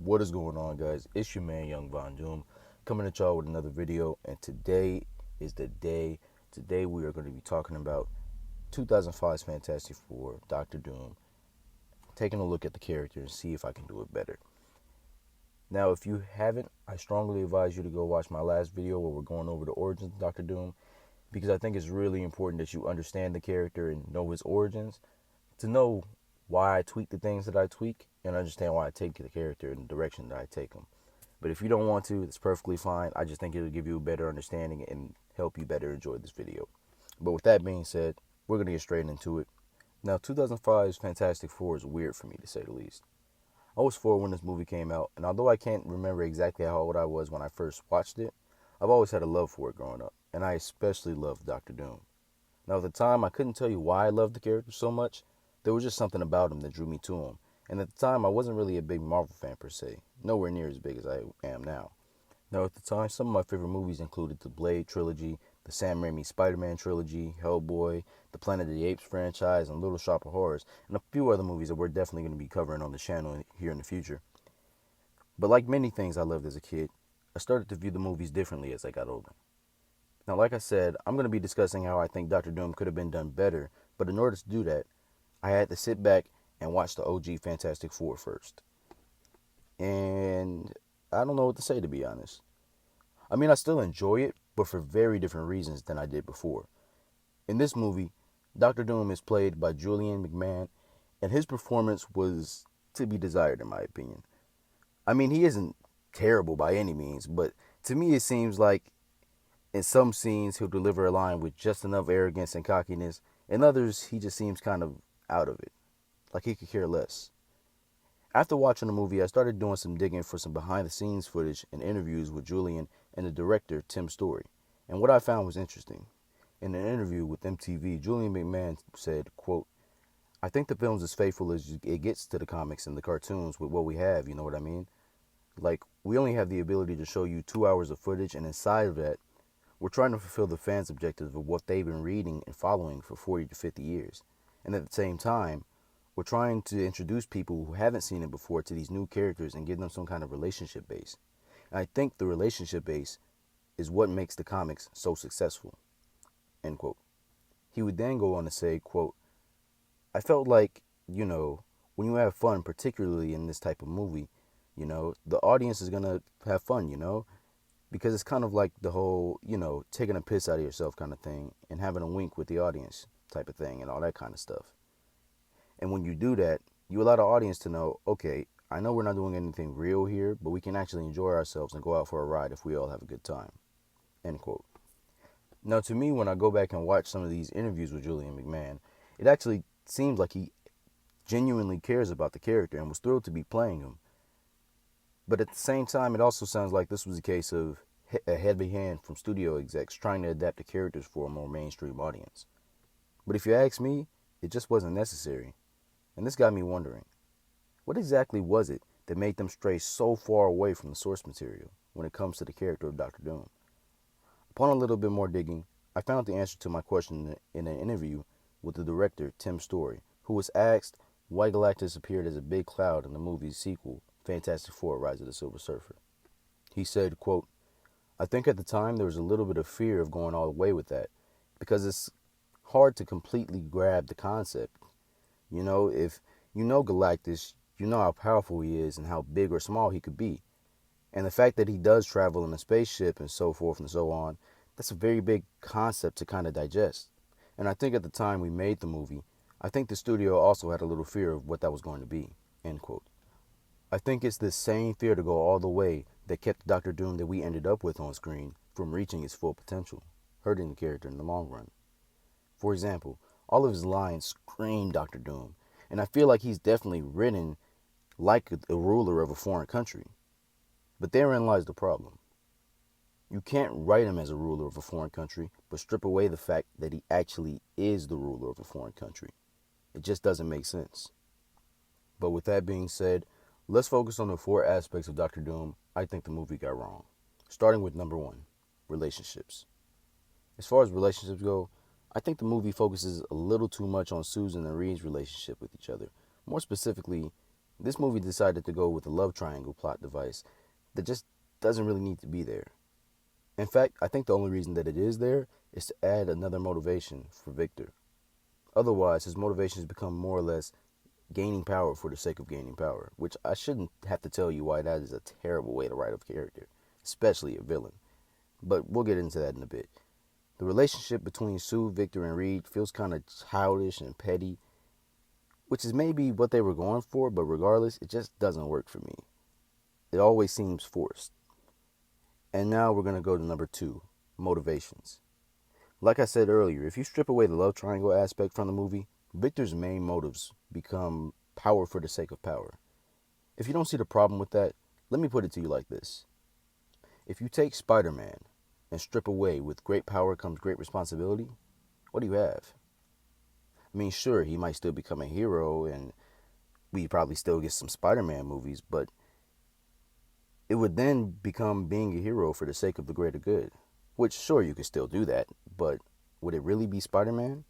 What is going on, guys? It's your man, Young Von Doom, coming at y'all with another video. And today is the day. Today we are going to be talking about 2005's Fantastic Four, Dr. Doom, taking a look at the character and see if I can do it better. Now, if you haven't, I strongly advise you to go watch my last video where we're going over the origins of Dr. Doom, because I think it's really important that you understand the character and know his origins to know why I tweak the things that I tweak and understand why I take the character in the direction that I take him. But if you don't want to, it's perfectly fine. I just think it'll give you a better understanding and help you better enjoy this video. But with that being said, we're going to get straight into it. Now, 2005's Fantastic Four is weird for me, to say the least. I was 4 when this movie came out, and although I can't remember exactly how old I was when I first watched it, I've always had a love for it growing up, and I especially loved Dr. Doom. Now, at the time, I couldn't tell you why I loved the character so much. There was just something about him that drew me to him. And at the time, I wasn't really a big Marvel fan per se. Nowhere near as big as I am now. Now, at the time, some of my favorite movies included the Blade trilogy, the Sam Raimi Spider-Man trilogy, Hellboy, the Planet of the Apes franchise, and Little Shop of Horrors, and a few other movies that we're definitely going to be covering on the channel here in the future. But like many things I loved as a kid, I started to view the movies differently as I got older. Now, like I said, I'm going to be discussing how I think Dr. Doom could have been done better, but in order to do that, I had to sit back and watch the OG Fantastic Four first. And I don't know what to say, to be honest. I mean, I still enjoy it, but for very different reasons than I did before. In this movie, Dr. Doom is played by Julian McMahon, and his performance was to be desired, in my opinion. I mean, he isn't terrible by any means, but to me it seems like in some scenes he'll deliver a line with just enough arrogance and cockiness. In others, he just seems kind of out of it, like he could care less. After watching the movie, I started doing some digging for some behind-the-scenes footage and interviews with Julian and the director, Tim Story. And what I found was interesting. In an interview with MTV, Julian McMahon said, quote, "I think the film's as faithful as it gets to the comics and the cartoons with what we have, you know what I mean? Like, we only have the ability to show you 2 hours of footage, and inside of that, we're trying to fulfill the fans' objectives of what they've been reading and following for 40 to 50 years. And at the same time, we're trying to introduce people who haven't seen it before to these new characters and give them some kind of relationship base. And I think the relationship base is what makes the comics so successful." End quote. He would then go on to say, quote, "I felt like, when you have fun, particularly in this type of movie, the audience is going to have fun, because it's kind of like the whole, taking a piss out of yourself kind of thing and having a wink with the audience type of thing and all that kind of stuff. And when you do that, you allow the audience to know, okay, I know we're not doing anything real here, but we can actually enjoy ourselves and go out for a ride if we all have a good time." End quote. Now, to me, when I go back and watch some of these interviews with Julian McMahon, it actually seems like he genuinely cares about the character and was thrilled to be playing him. But at the same time, it also sounds like this was a case of a heavy hand from studio execs trying to adapt the characters for a more mainstream audience. But if you ask me, it just wasn't necessary. And this got me wondering, what exactly was it that made them stray so far away from the source material when it comes to the character of Dr. Doom? Upon a little bit more digging, I found the answer to my question in an interview with the director, Tim Story, who was asked why Galactus appeared as a big cloud in the movie's sequel, Fantastic Four: Rise of the Silver Surfer. He said, quote, "I think at the time there was a little bit of fear of going all the way with that, because it's hard to completely grab the concept. If you know Galactus, you know how powerful he is and how big or small he could be. And the fact that he does travel in a spaceship and so forth and so on, that's a very big concept to kind of digest. And I think at the time we made the movie, I think the studio also had a little fear of what that was going to be." End quote. I think it's this same fear to go all the way that kept Dr. Doom that we ended up with on screen from reaching his full potential, hurting the character in the long run. For example, all of his lines scream Dr. Doom, and I feel like he's definitely written like a ruler of a foreign country. But therein lies the problem. You can't write him as a ruler of a foreign country, but strip away the fact that he actually is the ruler of a foreign country. It just doesn't make sense. But with that being said, let's focus on the 4 aspects of Dr. Doom I think the movie got wrong. Starting with number 1, relationships. As far as relationships go, I think the movie focuses a little too much on Susan and Reed's relationship with each other. More specifically, This movie decided to go with a love triangle plot device that just doesn't really need to be there. In fact, I think the only reason that it is there is to add another motivation for Victor. Otherwise, his motivations become more or less gaining power for the sake of gaining power, which I shouldn't have to tell you why that is a terrible way to write a character, especially a villain. But we'll get into that in a bit. The relationship between Sue, Victor, and Reed feels kind of childish and petty, which is maybe what they were going for, but regardless, it just doesn't work for me. It always seems forced. And now we're going to go to number 2, motivations. Like I said earlier, if you strip away the love triangle aspect from the movie, Victor's main motives become power for the sake of power. If you don't see the problem with that, let me put it to you like this. If you take Spider-Man and strip away with great power comes great responsibility, what do you have? I mean, sure, he might still become a hero and we probably still get some Spider-Man movies, but it would then become being a hero for the sake of the greater good. Which, sure, you could still do that, but would it really be Spider-Man?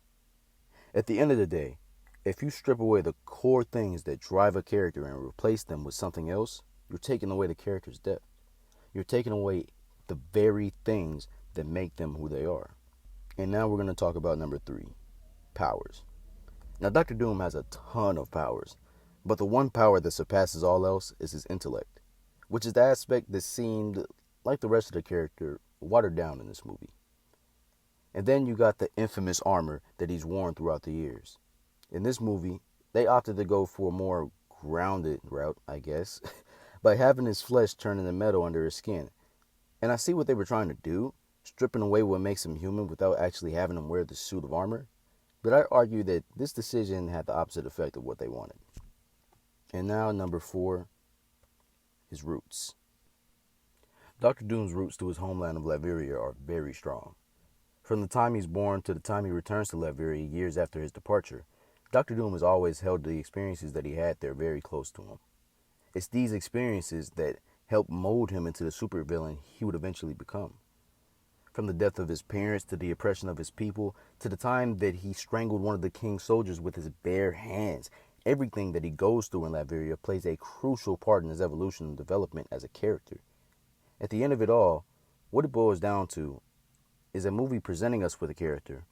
At the end of the day, if you strip away the core things that drive a character and replace them with something else, you're taking away the character's depth. You're taking away the very things that make them who they are. And now we're going to talk about number 3, powers. Now, Dr. Doom has a ton of powers, but the one power that surpasses all else is his intellect, which is the aspect that seemed, like the rest of the character, watered down in this movie. And then you got the infamous armor that he's worn throughout the years. In this movie, they opted to go for a more grounded route, I guess, by having his flesh turn into metal under his skin. And I see what they were trying to do, stripping away what makes him human without actually having him wear the suit of armor. But I argue that this decision had the opposite effect of what they wanted. And now, number 4, his roots. Dr. Doom's roots to his homeland of Latveria are very strong. From the time he's born to the time he returns to Latveria years after his departure, Dr. Doom has always held the experiences that he had there very close to him. It's these experiences that helped mold him into the supervillain he would eventually become. From the death of his parents to the oppression of his people to the time that he strangled one of the king's soldiers with his bare hands, everything that he goes through in Latveria plays a crucial part in his evolution and development as a character. At the end of it all, what it boils down to is a movie presenting us with a character,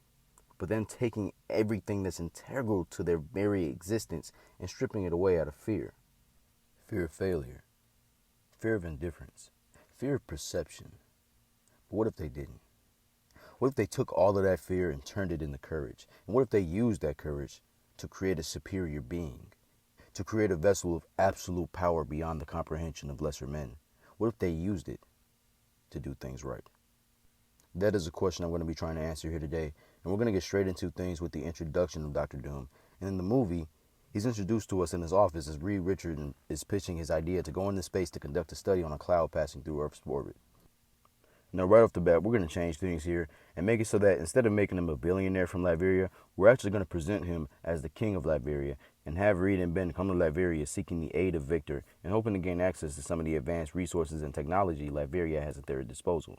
but then taking everything that's integral to their very existence and stripping it away out of fear. Fear of failure, fear of indifference, fear of perception. But what if they didn't? What if they took all of that fear and turned it into courage? And what if they used that courage to create a superior being? To create a vessel of absolute power beyond the comprehension of lesser men? What if they used it to do things right? That is a question I'm going to be trying to answer here today, and we're going to get straight into things with the introduction of Dr. Doom. And in the movie, he's introduced to us in his office as Reed Richards is pitching his idea to go into space to conduct a study on a cloud passing through Earth's orbit. Now, right off the bat, we're going to change things here and make it so that instead of making him a billionaire from Latveria, we're actually going to present him as the king of Latveria and have Reed and Ben come to Latveria seeking the aid of Victor and hoping to gain access to some of the advanced resources and technology Latveria has at their disposal.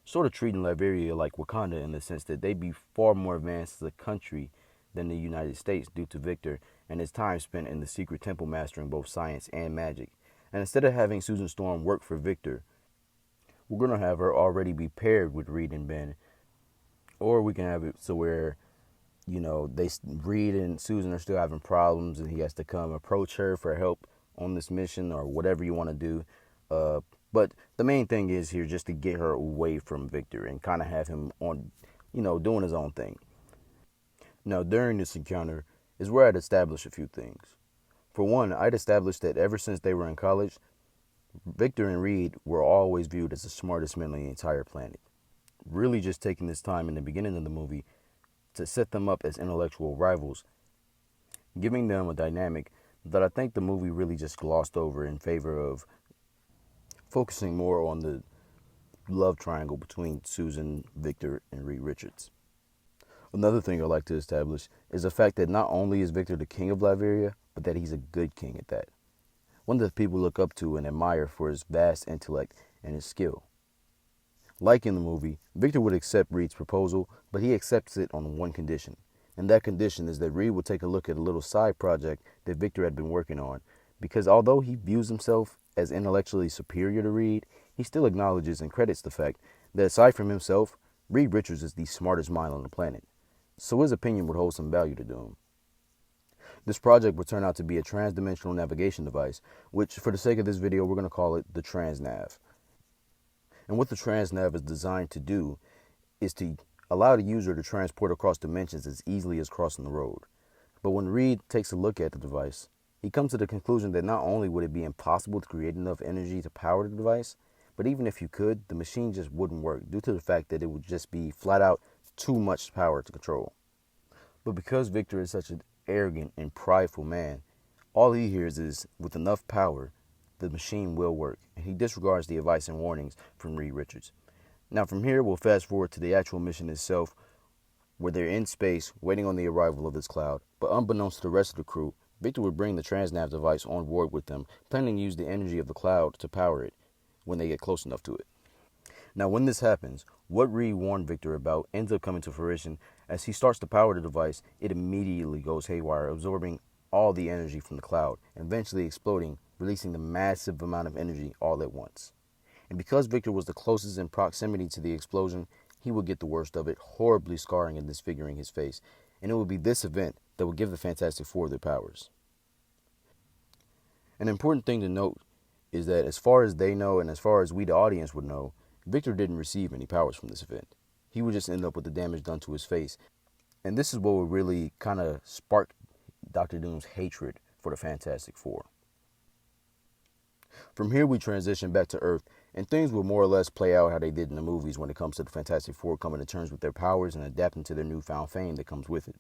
Sort of treating Latveria like Wakanda in the sense that they'd be far more advanced as a country than the United States due to Victor and his time spent in the secret temple mastering both science and magic. And instead of having Susan Storm work for Victor, we're going to have her already be paired with Reed and Ben. Or we can have it so where, Reed and Susan are still having problems and he has to come approach her for help on this mission or whatever you want to do. But the main thing is here just to get her away from Victor and kind of have him on, doing his own thing. Now, during this encounter is where I'd establish a few things. For one, I'd established that ever since they were in college, Victor and Reed were always viewed as the smartest men on the entire planet. Really just taking this time in the beginning of the movie to set them up as intellectual rivals, giving them a dynamic that I think the movie really just glossed over in favor of focusing more on the love triangle between Susan, Victor, and Reed Richards. Another thing I'd like to establish is the fact that not only is Victor the king of Latveria, but that he's a good king at that. One that people look up to and admire for his vast intellect and his skill. Like in the movie, Victor would accept Reed's proposal, but he accepts it on one condition. And that condition is that Reed would take a look at a little side project that Victor had been working on because although he views himself as intellectually superior to Reed, he still acknowledges and credits the fact that aside from himself, Reed Richards is the smartest mind on the planet. So his opinion would hold some value to Doom. This project would turn out to be a trans-dimensional navigation device, which for the sake of this video, we're going to call it the TransNav. And what the TransNav is designed to do is to allow the user to transport across dimensions as easily as crossing the road. But when Reed takes a look at the device, he comes to the conclusion that not only would it be impossible to create enough energy to power the device, but even if you could, the machine just wouldn't work due to the fact that it would just be flat out too much power to control. But because Victor is such an arrogant and prideful man, all he hears is, with enough power, the machine will work, and he disregards the advice and warnings from Reed Richards. Now from here, we'll fast forward to the actual mission itself, where they're in space waiting on the arrival of this cloud. But unbeknownst to the rest of the crew, Victor would bring the TransNav device on board with them, planning to use the energy of the cloud to power it when they get close enough to it. Now when this happens, what Reed warned Victor about ends up coming to fruition. As he starts to power the device, it immediately goes haywire, absorbing all the energy from the cloud, and eventually exploding, releasing the massive amount of energy all at once. And because Victor was the closest in proximity to the explosion, he would get the worst of it, horribly scarring and disfiguring his face. And it would be this event that would give the Fantastic Four their powers. An important thing to note is that as far as they know, and as far as we the audience would know, Victor didn't receive any powers from this event. He would just end up with the damage done to his face. And this is what would really kind of spark Dr. Doom's hatred for the Fantastic Four. From here, we transition back to Earth, and things will more or less play out how they did in the movies when it comes to the Fantastic Four coming to terms with their powers and adapting to their newfound fame that comes with it.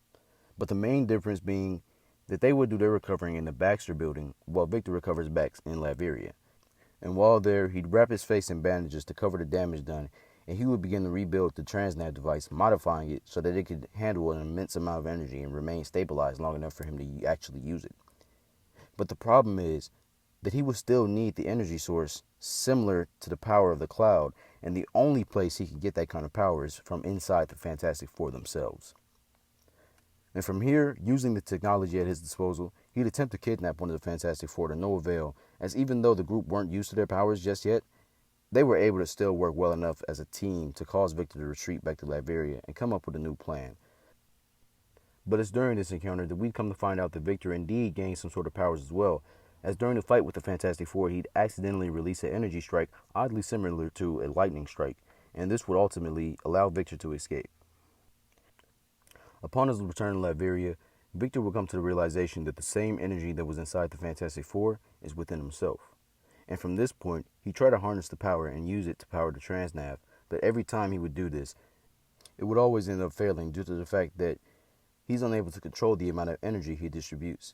But the main difference being that they would do their recovering in the Baxter building, while Victor recovers back in Latveria. And while there, he'd wrap his face in bandages to cover the damage done, and he would begin to rebuild the TransNav device, modifying it so that it could handle an immense amount of energy and remain stabilized long enough for him to actually use it. But the problem is that he would still need the energy source similar to the power of the cloud, and the only place he could get that kind of power is from inside the Fantastic Four themselves. And from here, using the technology at his disposal, he'd attempt to kidnap one of the Fantastic Four to no avail, as even though the group weren't used to their powers just yet, they were able to still work well enough as a team to cause Victor to retreat back to Latveria and come up with a new plan. But it's during this encounter that we'd come to find out that Victor indeed gained some sort of powers as well, as during the fight with the Fantastic Four, he'd accidentally release an energy strike oddly similar to a lightning strike, and this would ultimately allow Victor to escape. Upon his return to Latveria, Victor would come to the realization that the same energy that was inside the Fantastic Four is within himself. And from this point, he tried to harness the power and use it to power the TransNav, but every time he would do this, it would always end up failing due to the fact that he's unable to control the amount of energy he distributes.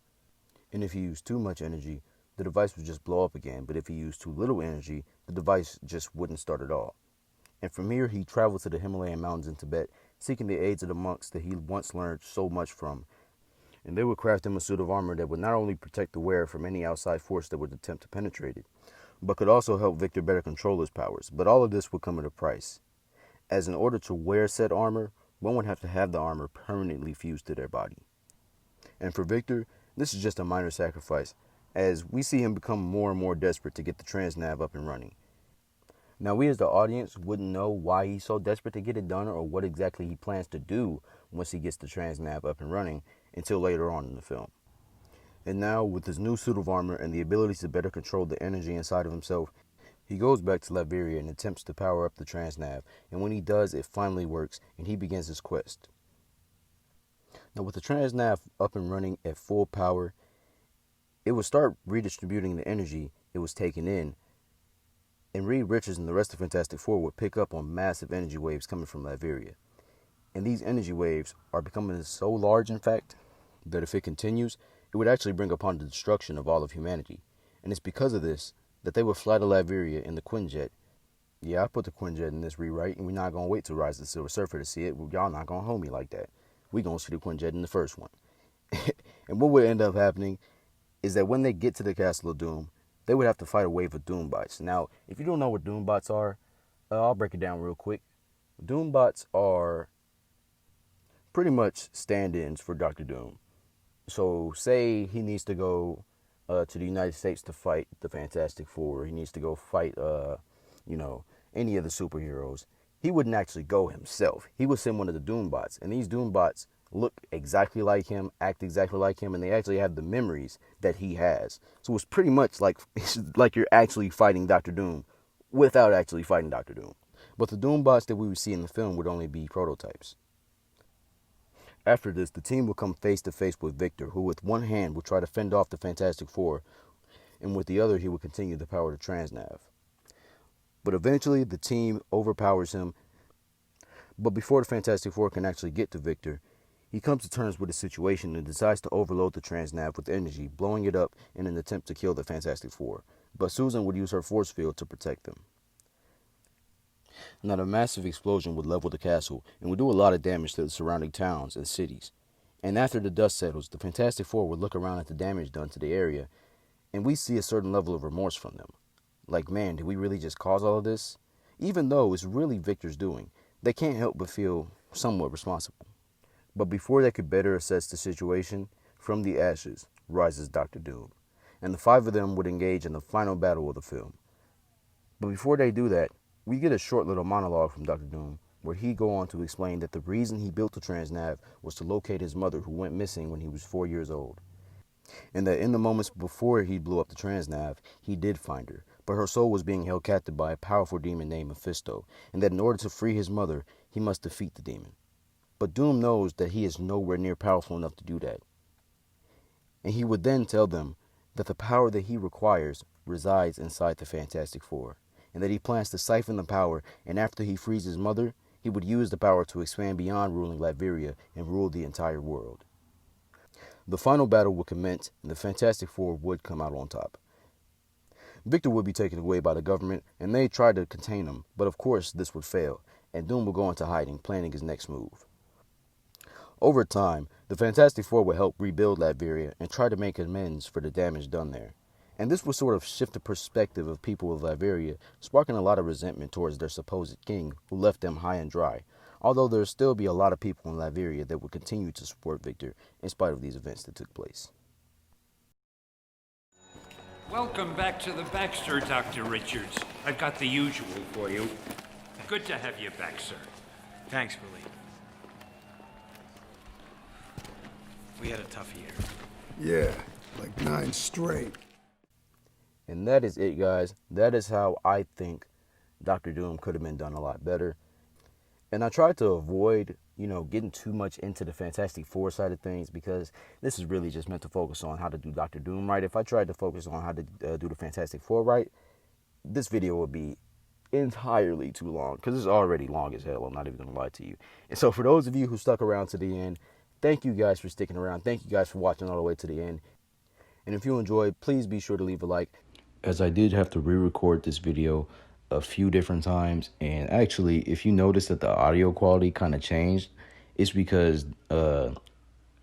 And if he used too much energy, the device would just blow up again, but if he used too little energy, the device just wouldn't start at all. And from here, he traveled to the Himalayan mountains in Tibet, seeking the aids of the monks that he once learned so much from. And they would craft him a suit of armor that would not only protect the wearer from any outside force that would attempt to penetrate it, but could also help Victor better control his powers. But all of this would come at a price, as in order to wear said armor, one would have to have the armor permanently fused to their body. And for Victor, this is just a minor sacrifice, as we see him become more and more desperate to get the TransNav up and running. Now, we as the audience wouldn't know why he's so desperate to get it done or what exactly he plans to do once he gets the TransNav up and running until later on in the film. And now, with his new suit of armor and the ability to better control the energy inside of himself, he goes back to Latveria and attempts to power up the TransNav, and when he does, it finally works, and he begins his quest. Now, with the TransNav up and running at full power, it would start redistributing the energy it was taking in, and Reed Richards and the rest of Fantastic Four would pick up on massive energy waves coming from Latveria. And these energy waves are becoming so large, in fact, that if it continues, it would actually bring upon the destruction of all of humanity. And it's because of this that they would fly to Latveria in the Quinjet. Yeah, I put the Quinjet in this rewrite, and we're not going to wait to Rise of the Silver Surfer to see it. Y'all not going to hold me like that. We're going to see the Quinjet in the first one. And what would end up happening is that when they get to the Castle of Doom, they would have to fight a wave of Doombots. Now, if you don't know what Doombots are, I'll break it down real quick. Doombots are pretty much stand-ins for Dr. Doom. So say he needs to go to the United States to fight the Fantastic Four. He needs to go fight, you know, any of the superheroes. He wouldn't actually go himself. He would send one of the Doombots, and these Doombots look exactly like him, act exactly like him, and they actually have the memories that he has. So it's pretty much like it's like you're actually fighting Doctor Doom without actually fighting Doctor Doom. But the Doombots that we would see in the film would only be prototypes. After this, the team will come face to face with Victor, who with one hand will try to fend off the Fantastic Four, and with the other he will continue to power the Transnav. But eventually the team overpowers him, but before the Fantastic Four can actually get to Victor, he comes to terms with the situation and decides to overload the Transnav with energy, blowing it up in an attempt to kill the Fantastic Four. But Susan would use her force field to protect them. Now, the massive explosion would level the castle and would do a lot of damage to the surrounding towns and cities. And after the dust settles, the Fantastic Four would look around at the damage done to the area, and we see a certain level of remorse from them. Like, man, did we really just cause all of this? Even though it's really Victor's doing, they can't help but feel somewhat responsible. But before they could better assess the situation, from the ashes rises Dr. Doom, and the five of them would engage in the final battle of the film. But before they do that, we get a short little monologue from Dr. Doom where he go on to explain that the reason he built the Transnav was to locate his mother who went missing when he was 4 years old. And that in the moments before he blew up the Transnav, he did find her, but her soul was being held captive by a powerful demon named Mephisto, and that in order to free his mother, he must defeat the demon. But Doom knows that he is nowhere near powerful enough to do that. And he would then tell them that the power that he requires resides inside the Fantastic Four, and that he plans to siphon the power, and after he frees his mother, he would use the power to expand beyond ruling Latveria and rule the entire world. The final battle would commence, and the Fantastic Four would come out on top. Victor would be taken away by the government, and they tried to contain him, but of course this would fail, and Doom would go into hiding, planning his next move. Over time, the Fantastic Four would help rebuild Latveria and try to make amends for the damage done there. And this would sort of shift the perspective of people of Latveria, sparking a lot of resentment towards their supposed king, who left them high and dry. Although there would still be a lot of people in Latveria that would continue to support Victor in spite of these events that took place. Welcome back to the Baxter, Dr. Richards. I've got the usual for you. Good to have you back, sir. Thanks, Billy. We had a tough year. Yeah, like 9 straight. And that is it, guys. That is how I think Dr. Doom could have been done a lot better. And I tried to avoid, getting too much into the Fantastic Four side of things because this is really just meant to focus on how to do Dr. Doom right. If I tried to focus on how to do the Fantastic Four right, this video would be entirely too long because it's already long as hell. I'm not even going to lie to you. And so for those of you who stuck around to the end, thank you guys for sticking around. Thank you guys for watching all the way to the end. And if you enjoyed, please be sure to leave a like. As I did have to re-record this video a few different times, and actually if you notice that the audio quality kind of changed, it's because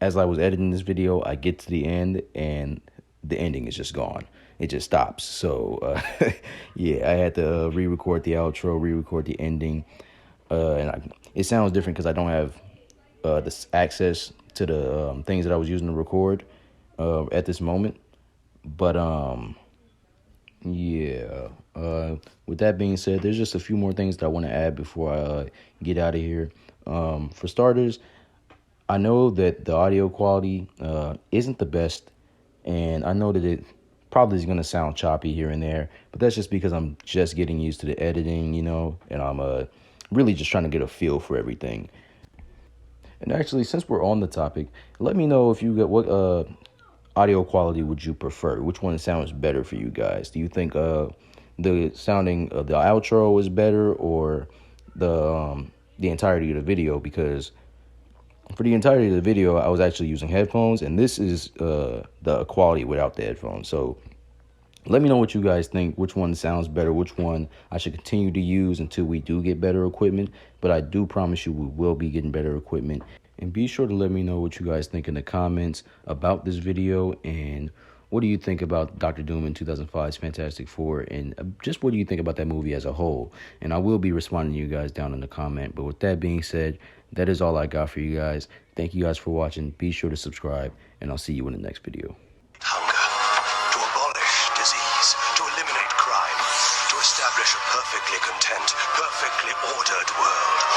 as I was editing this video, I get to the end and the ending is just gone. It just stops. So yeah, I had to re-record the outro, re-record the ending, and it sounds different because I don't have this access to the things that I was using to record at this moment. But yeah, with that being said, there's just a few more things that I want to add before I get out of here. For starters, I know that the audio quality isn't the best, and I know that it probably is going to sound choppy here and there, but that's just because I'm just getting used to the editing, and I'm really just trying to get a feel for everything. And actually, since we're on the topic, let me know if you got what audio quality would you prefer? Which one sounds better for you guys? Do you think the sounding of the outro is better, or the entirety of the video? Because for the entirety of the video, I was actually using headphones, and this is the quality without the headphones. So let me know what you guys think, which one sounds better, which one I should continue to use until we do get better equipment. But I do promise you we will be getting better equipment. And be sure to let me know what you guys think in the comments about this video, and what do you think about Dr. Doom in 2005's Fantastic Four, and just what do you think about that movie as a whole. And I will be responding to you guys down in the comment. But with that being said, that is all I got for you guys. Thank you guys for watching. Be sure to subscribe, and I'll see you in the next video. Hunger. establish a perfectly content, perfectly ordered world